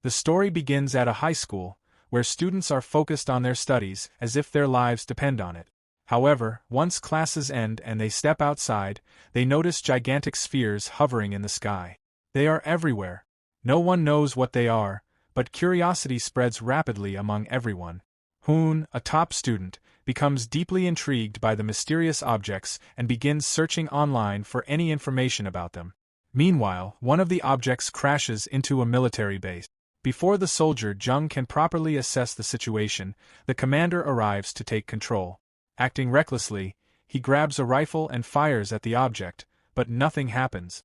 The story begins at a high school, where students are focused on their studies as if their lives depend on it. However, once classes end and they step outside, they notice gigantic spheres hovering in the sky. They are everywhere. No one knows what they are, but curiosity spreads rapidly among everyone. Hoon, a top student, becomes deeply intrigued by the mysterious objects and begins searching online for any information about them. Meanwhile, one of the objects crashes into a military base. Before the soldier Jung can properly assess the situation, the commander arrives to take control. Acting recklessly, he grabs a rifle and fires at the object, but nothing happens.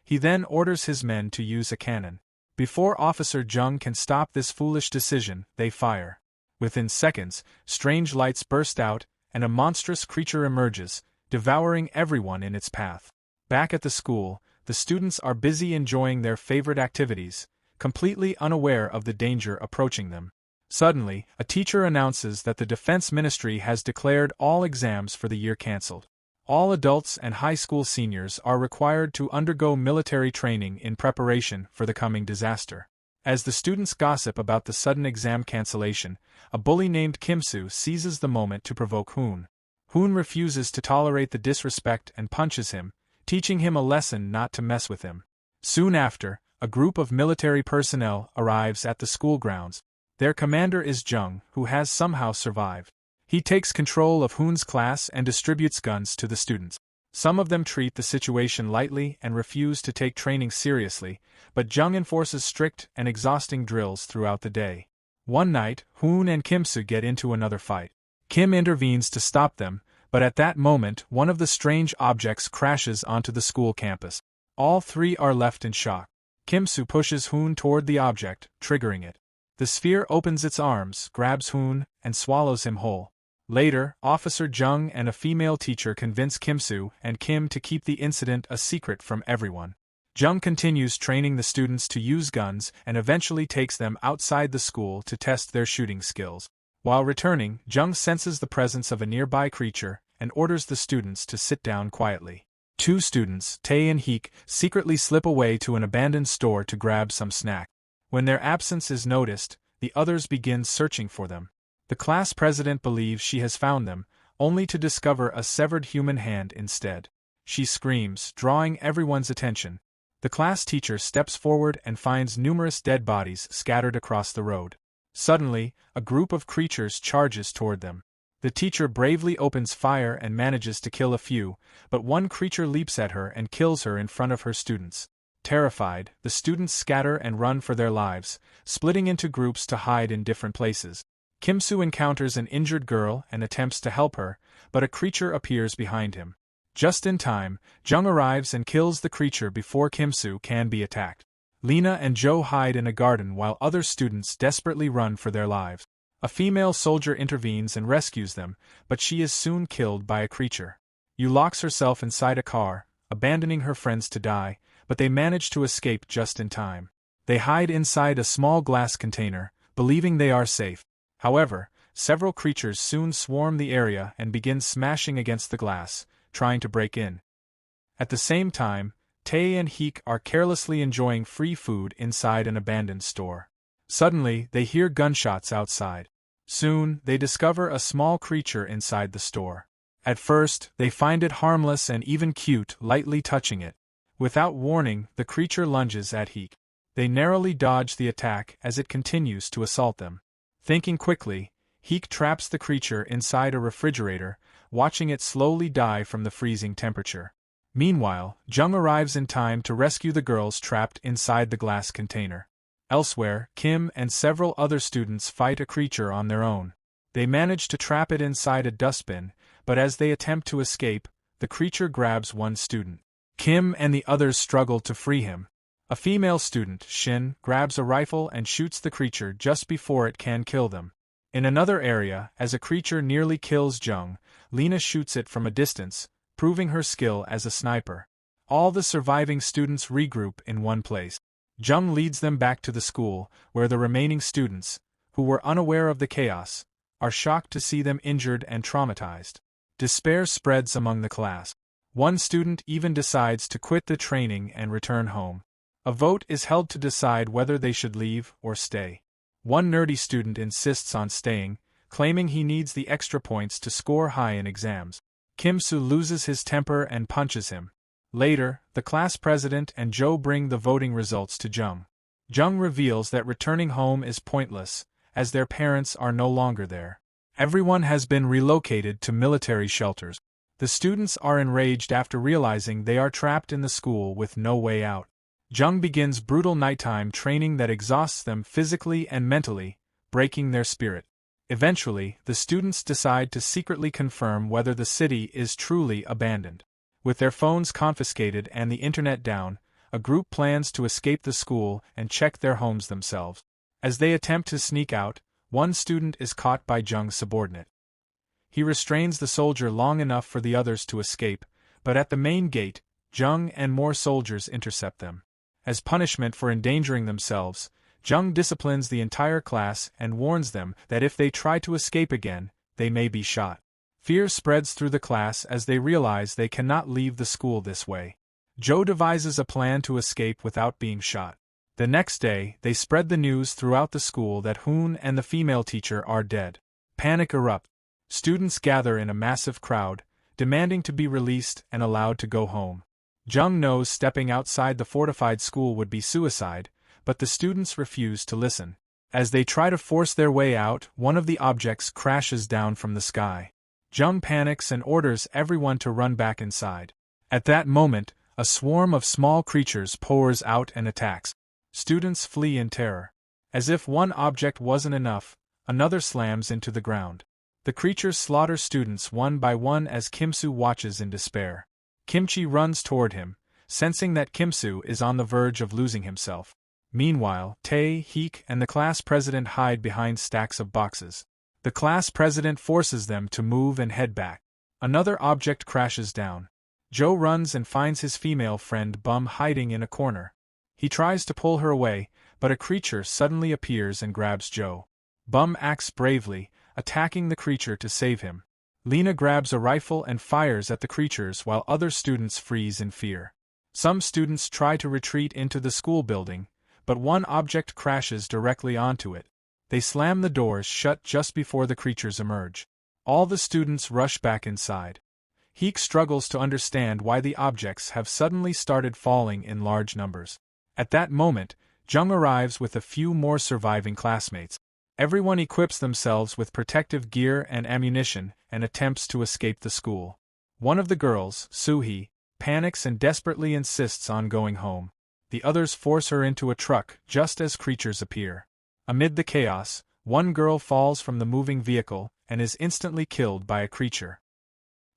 He then orders his men to use a cannon. Before Officer Jung can stop this foolish decision, they fire. Within seconds, strange lights burst out, and a monstrous creature emerges, devouring everyone in its path. Back at the school, the students are busy enjoying their favorite activities, completely unaware of the danger approaching them. Suddenly, a teacher announces that the Defense Ministry has declared all exams for the year cancelled. All adults and high school seniors are required to undergo military training in preparation for the coming disaster. As the students gossip about the sudden exam cancellation, a bully named Kim-soo seizes the moment to provoke Hoon. Hoon refuses to tolerate the disrespect and punches him, teaching him a lesson not to mess with him. Soon after, a group of military personnel arrives at the school grounds. Their commander is Jung, who has somehow survived. He takes control of Hoon's class and distributes guns to the students. Some of them treat the situation lightly and refuse to take training seriously, but Jung enforces strict and exhausting drills throughout the day. One night, Hoon and Kim-soo get into another fight. Kim intervenes to stop them, but at that moment one of the strange objects crashes onto the school campus. All three are left in shock. Kim-soo pushes Hoon toward the object, triggering it. The sphere opens its arms, grabs Hoon, and swallows him whole. Later, Officer Jung and a female teacher convince Kim-soo and Kim to keep the incident a secret from everyone. Jung continues training the students to use guns and eventually takes them outside the school to test their shooting skills. While returning, Jung senses the presence of a nearby creature and orders the students to sit down quietly. Two students, Tae and Heek, secretly slip away to an abandoned store to grab some snack. When their absence is noticed, the others begin searching for them. The class president believes she has found them, only to discover a severed human hand instead. She screams, drawing everyone's attention. The class teacher steps forward and finds numerous dead bodies scattered across the road. Suddenly, a group of creatures charges toward them. The teacher bravely opens fire and manages to kill a few, but one creature leaps at her and kills her in front of her students. Terrified, the students scatter and run for their lives, splitting into groups to hide in different places. Kim-soo encounters an injured girl and attempts to help her, but a creature appears behind him. Just in time, Jung arrives and kills the creature before Kim-soo can be attacked. Lena and Jo hide in a garden while other students desperately run for their lives. A female soldier intervenes and rescues them, but she is soon killed by a creature. Yu locks herself inside a car, abandoning her friends to die, but they manage to escape just in time. They hide inside a small glass container, believing they are safe. However, several creatures soon swarm the area and begin smashing against the glass, trying to break in. At the same time, Tae and Heek are carelessly enjoying free food inside an abandoned store. Suddenly, they hear gunshots outside. Soon, they discover a small creature inside the store. At first, they find it harmless and even cute, lightly touching it. Without warning, the creature lunges at Heek. They narrowly dodge the attack as it continues to assault them. Thinking quickly, Heek traps the creature inside a refrigerator, watching it slowly die from the freezing temperature. Meanwhile, Jung arrives in time to rescue the girls trapped inside the glass container. Elsewhere, Kim and several other students fight a creature on their own. They manage to trap it inside a dustbin, but as they attempt to escape, the creature grabs one student. Kim and the others struggle to free him. A female student, Shin, grabs a rifle and shoots the creature just before it can kill them. In another area, as a creature nearly kills Jung, Lena shoots it from a distance, proving her skill as a sniper. All the surviving students regroup in one place. Jung leads them back to the school, where the remaining students, who were unaware of the chaos, are shocked to see them injured and traumatized. Despair spreads among the class. One student even decides to quit the training and return home. A vote is held to decide whether they should leave or stay. One nerdy student insists on staying, claiming he needs the extra points to score high in exams. Kim-soo loses his temper and punches him. Later, the class president and Jo bring the voting results to Jung. Jung reveals that returning home is pointless, as their parents are no longer there. Everyone has been relocated to military shelters. The students are enraged after realizing they are trapped in the school with no way out. Jung begins brutal nighttime training that exhausts them physically and mentally, breaking their spirit. Eventually, the students decide to secretly confirm whether the city is truly abandoned. With their phones confiscated and the internet down, a group plans to escape the school and check their homes themselves. As they attempt to sneak out, one student is caught by Jung's subordinate. He restrains the soldier long enough for the others to escape, but at the main gate, Jung and more soldiers intercept them. As punishment for endangering themselves, Jung disciplines the entire class and warns them that if they try to escape again, they may be shot. Fear spreads through the class as they realize they cannot leave the school this way. Jo devises a plan to escape without being shot. The next day, they spread the news throughout the school that Hoon and the female teacher are dead. Panic erupts. Students gather in a massive crowd, demanding to be released and allowed to go home. Jung knows stepping outside the fortified school would be suicide, but the students refuse to listen. As they try to force their way out, one of the objects crashes down from the sky. Jung panics and orders everyone to run back inside. At that moment, a swarm of small creatures pours out and attacks. Students flee in terror. As if one object wasn't enough, another slams into the ground. The creatures slaughter students one by one as Kim-soo watches in despair. Kimchi runs toward him, sensing that Kim-soo is on the verge of losing himself. Meanwhile, Tae, Heek, and the class president hide behind stacks of boxes. The class president forces them to move and head back. Another object crashes down. Jo runs and finds his female friend Bum hiding in a corner. He tries to pull her away, but a creature suddenly appears and grabs Jo. Bum acts bravely, attacking the creature to save him. Lena grabs a rifle and fires at the creatures while other students freeze in fear. Some students try to retreat into the school building, but one object crashes directly onto it. They slam the doors shut just before the creatures emerge. All the students rush back inside. Heek struggles to understand why the objects have suddenly started falling in large numbers. At that moment, Jung arrives with a few more surviving classmates. Everyone equips themselves with protective gear and ammunition and attempts to escape the school. One of the girls, Soo-hee, panics and desperately insists on going home. The others force her into a truck just as creatures appear. Amid the chaos, one girl falls from the moving vehicle and is instantly killed by a creature.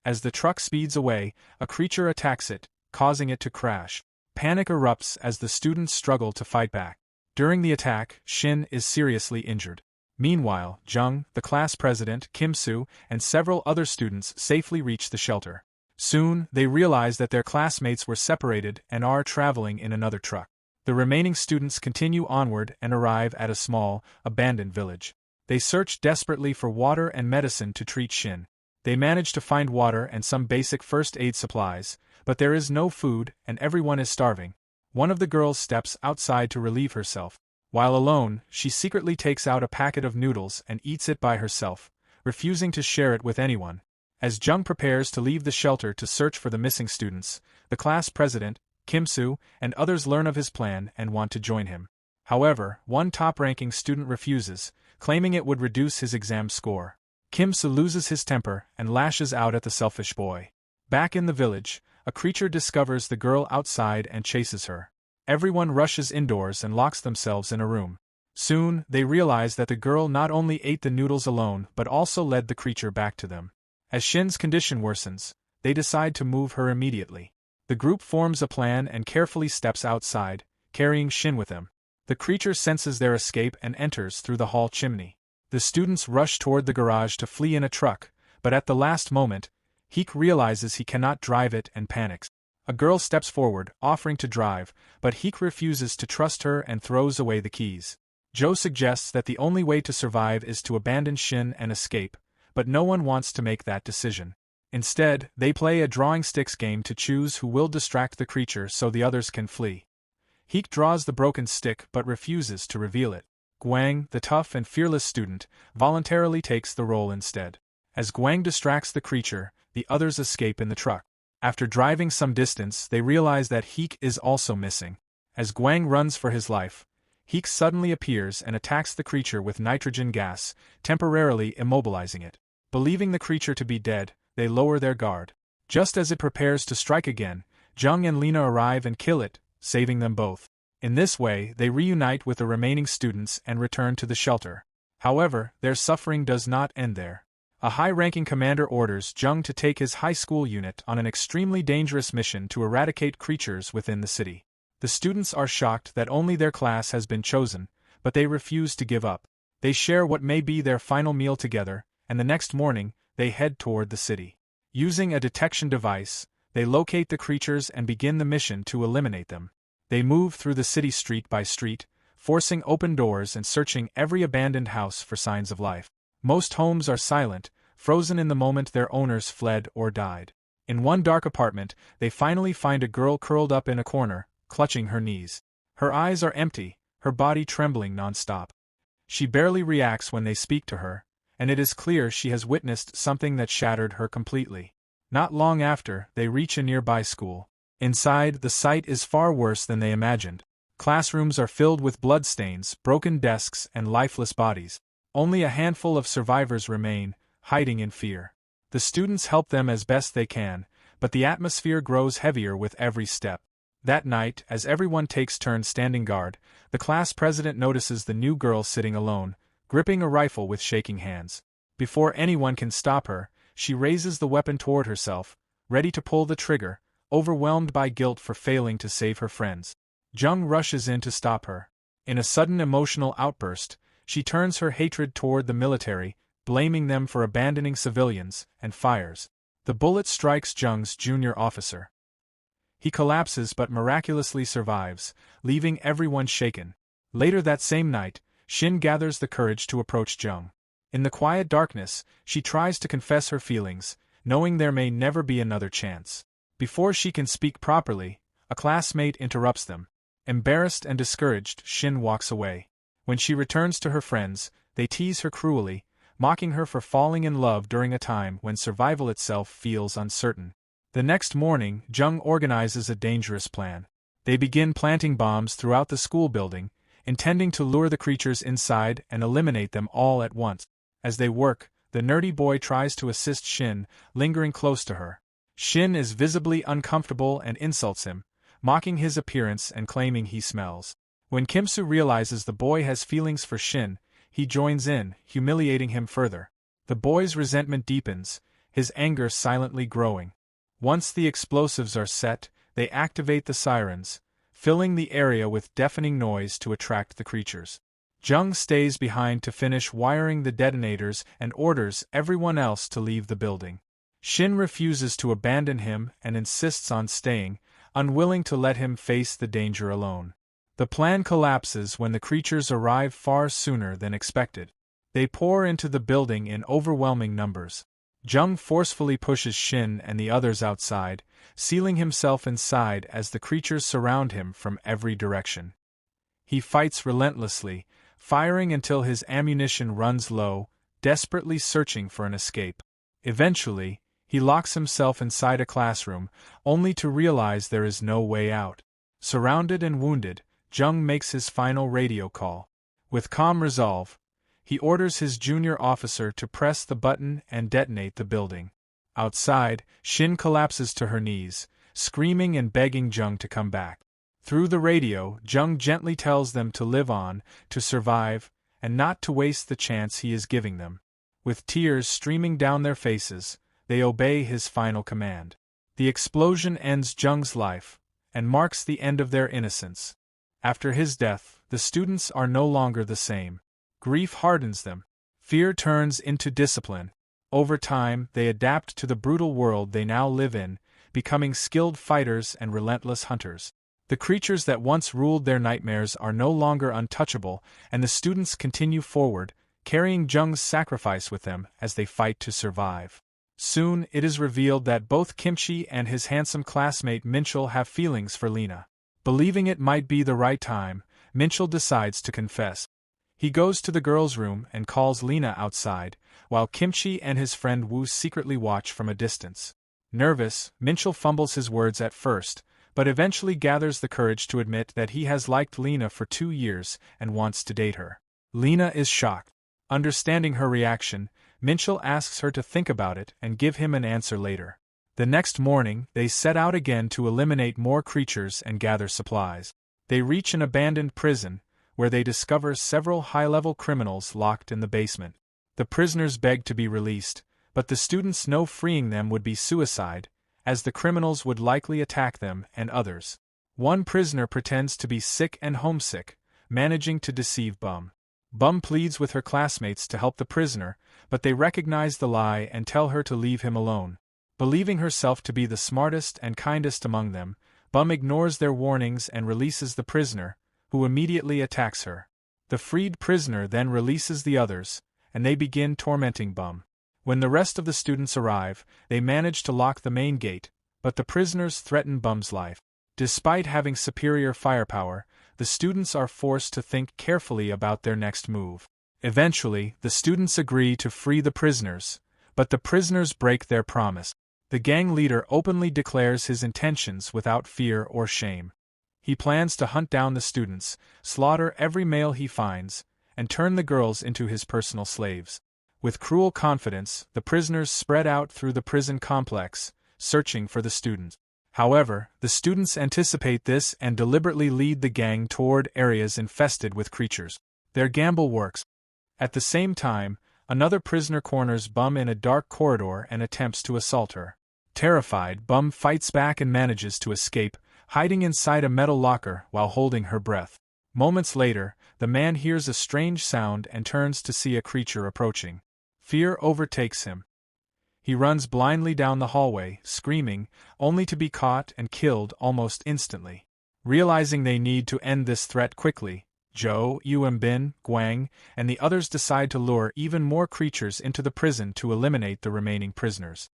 As the truck speeds away, a creature attacks it, causing it to crash. Panic erupts as the students struggle to fight back. During the attack, Shin is seriously injured. Meanwhile, Jung, the class president, Kim-soo, and several other students safely reach the shelter. Soon, they realize that their classmates were separated and are traveling in another truck. The remaining students continue onward and arrive at a small, abandoned village. They search desperately for water and medicine to treat Shin. They manage to find water and some basic first aid supplies, but there is no food and everyone is starving. One of the girls steps outside to relieve herself. While alone, she secretly takes out a packet of noodles and eats it by herself, refusing to share it with anyone. As Jung prepares to leave the shelter to search for the missing students, the class president, Kim-soo, and others learn of his plan and want to join him. However, one top-ranking student refuses, claiming it would reduce his exam score. Kim-soo loses his temper and lashes out at the selfish boy. Back in the village, a creature discovers the girl outside and chases her. Everyone rushes indoors and locks themselves in a room. Soon, they realize that the girl not only ate the noodles alone but also led the creature back to them. As Shin's condition worsens, they decide to move her immediately. The group forms a plan and carefully steps outside, carrying Shin with them. The creature senses their escape and enters through the hall chimney. The students rush toward the garage to flee in a truck, but at the last moment, Heek realizes he cannot drive it and panics. A girl steps forward, offering to drive, but Heek refuses to trust her and throws away the keys. Jo suggests that the only way to survive is to abandon Shin and escape, but no one wants to make that decision. Instead, they play a drawing sticks game to choose who will distract the creature so the others can flee. Heek draws the broken stick but refuses to reveal it. Guang, the tough and fearless student, voluntarily takes the role instead. As Guang distracts the creature, the others escape in the truck. After driving some distance, they realize that Heek is also missing. As Guang runs for his life, Heek suddenly appears and attacks the creature with nitrogen gas, temporarily immobilizing it. Believing the creature to be dead, they lower their guard. Just as it prepares to strike again, Jung and Lena arrive and kill it, saving them both. In this way, they reunite with the remaining students and return to the shelter. However, their suffering does not end there. A high-ranking commander orders Jung to take his high school unit on an extremely dangerous mission to eradicate creatures within the city. The students are shocked that only their class has been chosen, but they refuse to give up. They share what may be their final meal together, and the next morning, they head toward the city. Using a detection device, they locate the creatures and begin the mission to eliminate them. They move through the city street by street, forcing open doors and searching every abandoned house for signs of life. Most homes are silent, frozen in the moment their owners fled or died. In one dark apartment, they finally find a girl curled up in a corner, clutching her knees. Her eyes are empty, her body trembling non-stop. She barely reacts when they speak to her, and it is clear she has witnessed something that shattered her completely. Not long after, they reach a nearby school. Inside, the sight is far worse than they imagined. Classrooms are filled with bloodstains, broken desks, and lifeless bodies. Only a handful of survivors remain, hiding in fear. The students help them as best they can, but the atmosphere grows heavier with every step. That night, as everyone takes turns standing guard, the class president notices the new girl sitting alone, gripping a rifle with shaking hands. Before anyone can stop her, she raises the weapon toward herself, ready to pull the trigger, overwhelmed by guilt for failing to save her friends. Jung rushes in to stop her. In a sudden emotional outburst, she turns her hatred toward the military, blaming them for abandoning civilians, and fires. The bullet strikes Jung's junior officer. He collapses but miraculously survives, leaving everyone shaken. Later that same night, Shin gathers the courage to approach Jung. In the quiet darkness, she tries to confess her feelings, knowing there may never be another chance. Before she can speak properly, a classmate interrupts them. Embarrassed and discouraged, Shin walks away. When she returns to her friends, they tease her cruelly, mocking her for falling in love during a time when survival itself feels uncertain. The next morning, Jung organizes a dangerous plan. They begin planting bombs throughout the school building, intending to lure the creatures inside and eliminate them all at once. As they work, the nerdy boy tries to assist Shin, lingering close to her. Shin is visibly uncomfortable and insults him, mocking his appearance and claiming he smells. When Kimsu realizes the boy has feelings for Shin, he joins in, humiliating him further. The boy's resentment deepens, his anger silently growing. Once the explosives are set, they activate the sirens, filling the area with deafening noise to attract the creatures. Jung stays behind to finish wiring the detonators and orders everyone else to leave the building. Shin refuses to abandon him and insists on staying, unwilling to let him face the danger alone. The plan collapses when the creatures arrive far sooner than expected. They pour into the building in overwhelming numbers. Jung forcefully pushes Shin and the others outside, sealing himself inside as the creatures surround him from every direction. He fights relentlessly, firing until his ammunition runs low, desperately searching for an escape. Eventually, he locks himself inside a classroom, only to realize there is no way out. Surrounded and wounded, Jung makes his final radio call. With calm resolve, he orders his junior officer to press the button and detonate the building. Outside, Shin collapses to her knees, screaming and begging Jung to come back. Through the radio, Jung gently tells them to live on, to survive, and not to waste the chance he is giving them. With tears streaming down their faces, they obey his final command. The explosion ends Jung's life, and marks the end of their innocence. After his death, the students are no longer the same. Grief hardens them. Fear turns into discipline. Over time, they adapt to the brutal world they now live in, becoming skilled fighters and relentless hunters. The creatures that once ruled their nightmares are no longer untouchable, and the students continue forward, carrying Jung's sacrifice with them as they fight to survive. Soon, it is revealed that both Kimchi and his handsome classmate Minchul have feelings for Lena. Believing it might be the right time, Minchell decides to confess. He goes to the girls' room and calls Lena outside, while Kimchi and his friend Wu secretly watch from a distance. Nervous, Minchell fumbles his words at first, but eventually gathers the courage to admit that he has liked Lena for 2 years and wants to date her. Lena is shocked. Understanding her reaction, Minchell asks her to think about it and give him an answer later. The next morning, they set out again to eliminate more creatures and gather supplies. They reach an abandoned prison, where they discover several high-level criminals locked in the basement. The prisoners beg to be released, but the students know freeing them would be suicide, as the criminals would likely attack them and others. One prisoner pretends to be sick and homesick, managing to deceive Bum. Bum pleads with her classmates to help the prisoner, but they recognize the lie and tell her to leave him alone. Believing herself to be the smartest and kindest among them, Bum ignores their warnings and releases the prisoner, who immediately attacks her. The freed prisoner then releases the others, and they begin tormenting Bum. When the rest of the students arrive, they manage to lock the main gate, but the prisoners threaten Bum's life. Despite having superior firepower, the students are forced to think carefully about their next move. Eventually, the students agree to free the prisoners, but the prisoners break their promise. The gang leader openly declares his intentions without fear or shame. He plans to hunt down the students, slaughter every male he finds, and turn the girls into his personal slaves. With cruel confidence, the prisoners spread out through the prison complex, searching for the students. However, the students anticipate this and deliberately lead the gang toward areas infested with creatures. Their gamble works. At the same time, another prisoner corners Bum in a dark corridor and attempts to assault her. Terrified, Bum fights back and manages to escape, hiding inside a metal locker while holding her breath. Moments later, the man hears a strange sound and turns to see a creature approaching. Fear overtakes him. He runs blindly down the hallway, screaming, only to be caught and killed almost instantly. Realizing they need to end this threat quickly, Zhou, Yuanbin, Guang, and the others decide to lure even more creatures into the prison to eliminate the remaining prisoners.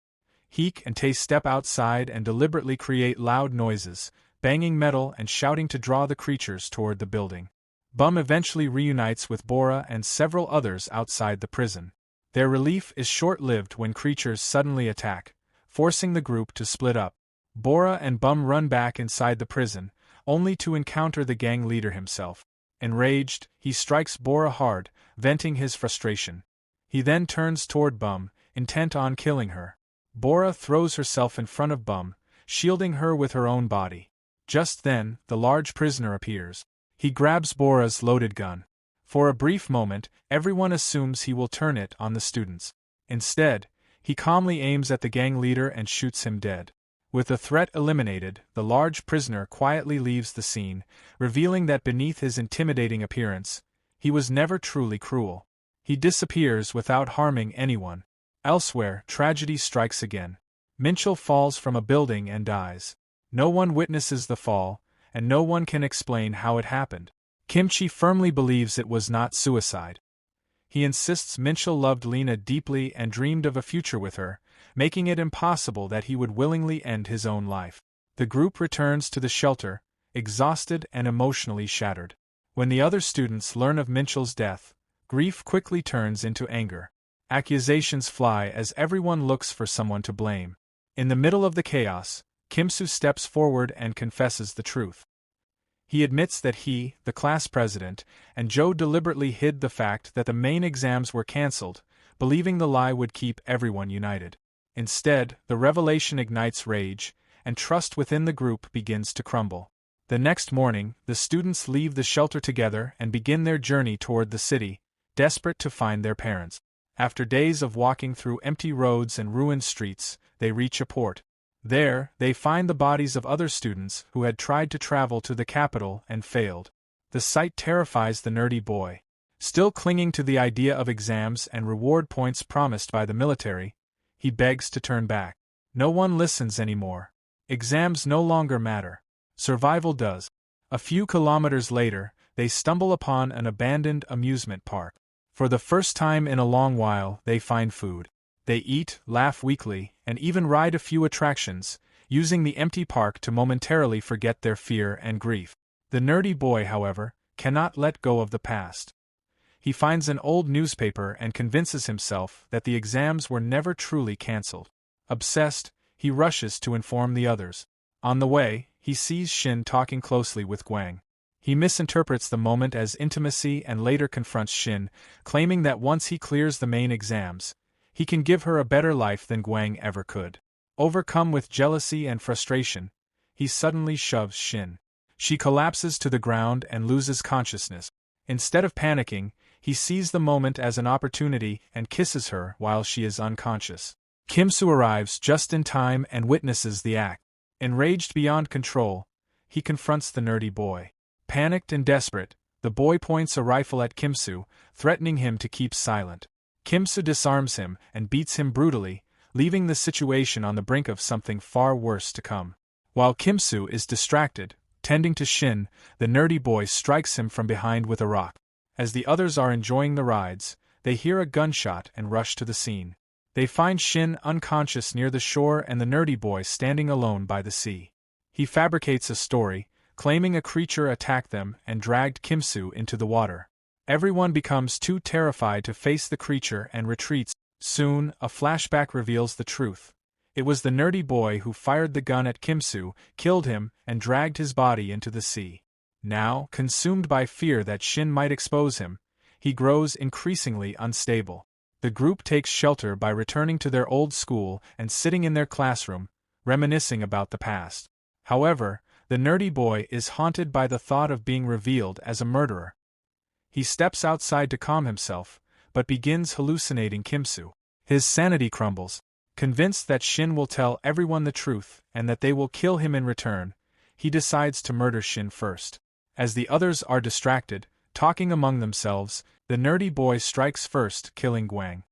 Heek and Tay step outside and deliberately create loud noises, banging metal and shouting to draw the creatures toward the building. Bum eventually reunites with Bora and several others outside the prison. Their relief is short-lived when creatures suddenly attack, forcing the group to split up. Bora and Bum run back inside the prison, only to encounter the gang leader himself. Enraged, he strikes Bora hard, venting his frustration. He then turns toward Bum, intent on killing her. Bora throws herself in front of Bum, shielding her with her own body. Just then, the large prisoner appears. He grabs Bora's loaded gun. For a brief moment, everyone assumes he will turn it on the students. Instead, he calmly aims at the gang leader and shoots him dead. With the threat eliminated, the large prisoner quietly leaves the scene, revealing that beneath his intimidating appearance, he was never truly cruel. He disappears without harming anyone. Elsewhere, tragedy strikes again. Minchell falls from a building and dies. No one witnesses the fall, and no one can explain how it happened. Kimchi firmly believes it was not suicide. He insists Minchell loved Lena deeply and dreamed of a future with her, making it impossible that he would willingly end his own life. The group returns to the shelter, exhausted and emotionally shattered. When the other students learn of Minchell's death, grief quickly turns into anger. Accusations fly as everyone looks for someone to blame. In the middle of the chaos, Kimsu steps forward and confesses the truth. He admits that he, the class president, and Joe deliberately hid the fact that the main exams were cancelled, believing the lie would keep everyone united. Instead, the revelation ignites rage, and trust within the group begins to crumble. The next morning, the students leave the shelter together and begin their journey toward the city, desperate to find their parents. After days of walking through empty roads and ruined streets, they reach a port. There, they find the bodies of other students who had tried to travel to the capital and failed. The sight terrifies the nerdy boy. Still clinging to the idea of exams and reward points promised by the military, he begs to turn back. No one listens anymore. Exams no longer matter. Survival does. A few kilometers later, they stumble upon an abandoned amusement park. For the first time in a long while, they find food. They eat, laugh weakly, and even ride a few attractions, using the empty park to momentarily forget their fear and grief. The nerdy boy, however, cannot let go of the past. He finds an old newspaper and convinces himself that the exams were never truly cancelled. Obsessed, he rushes to inform the others. On the way, he sees Shin talking closely with Gwang. He misinterprets the moment as intimacy and later confronts Shin, claiming that once he clears the main exams, he can give her a better life than Gwang ever could. Overcome with jealousy and frustration, he suddenly shoves Shin. She collapses to the ground and loses consciousness. Instead of panicking, he sees the moment as an opportunity and kisses her while she is unconscious. Kim-soo arrives just in time and witnesses the act. Enraged beyond control, he confronts the nerdy boy. Panicked and desperate, the boy points a rifle at Kim-soo, threatening him to keep silent. Kim-soo disarms him and beats him brutally, leaving the situation on the brink of something far worse to come. While Kim-soo is distracted, tending to Shin, the nerdy boy strikes him from behind with a rock. As the others are enjoying the rides, they hear a gunshot and rush to the scene. They find Shin unconscious near the shore and the nerdy boy standing alone by the sea. He fabricates a story, claiming a creature attacked them and dragged Kim-soo into the water. Everyone becomes too terrified to face the creature and retreats. Soon, a flashback reveals the truth. It was the nerdy boy who fired the gun at Kim-soo, killed him, and dragged his body into the sea. Now, consumed by fear that Shin might expose him, he grows increasingly unstable. The group takes shelter by returning to their old school and sitting in their classroom, reminiscing about the past. However, the nerdy boy is haunted by the thought of being revealed as a murderer. He steps outside to calm himself, but begins hallucinating Kim-soo. His sanity crumbles. Convinced that Shin will tell everyone the truth and that they will kill him in return, he decides to murder Shin first. As the others are distracted, talking among themselves, the nerdy boy strikes first, killing Gwang.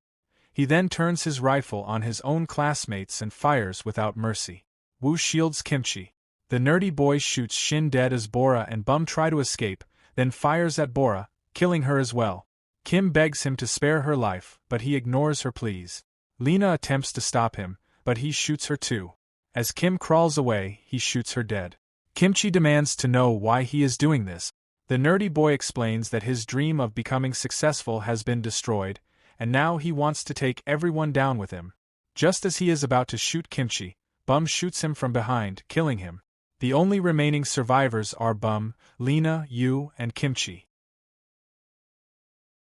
He then turns his rifle on his own classmates and fires without mercy. Woo shields Kimchi. The nerdy boy shoots Shin dead as Bora and Bum try to escape, then fires at Bora, killing her as well. Kim begs him to spare her life, but he ignores her pleas. Lena attempts to stop him, but he shoots her too. As Kim crawls away, he shoots her dead. Kimchi demands to know why he is doing this. The nerdy boy explains that his dream of becoming successful has been destroyed, and now he wants to take everyone down with him. Just as he is about to shoot Kimchi, Bum shoots him from behind, killing him. The only remaining survivors are Bum, Lena, Yu, and Kimchi.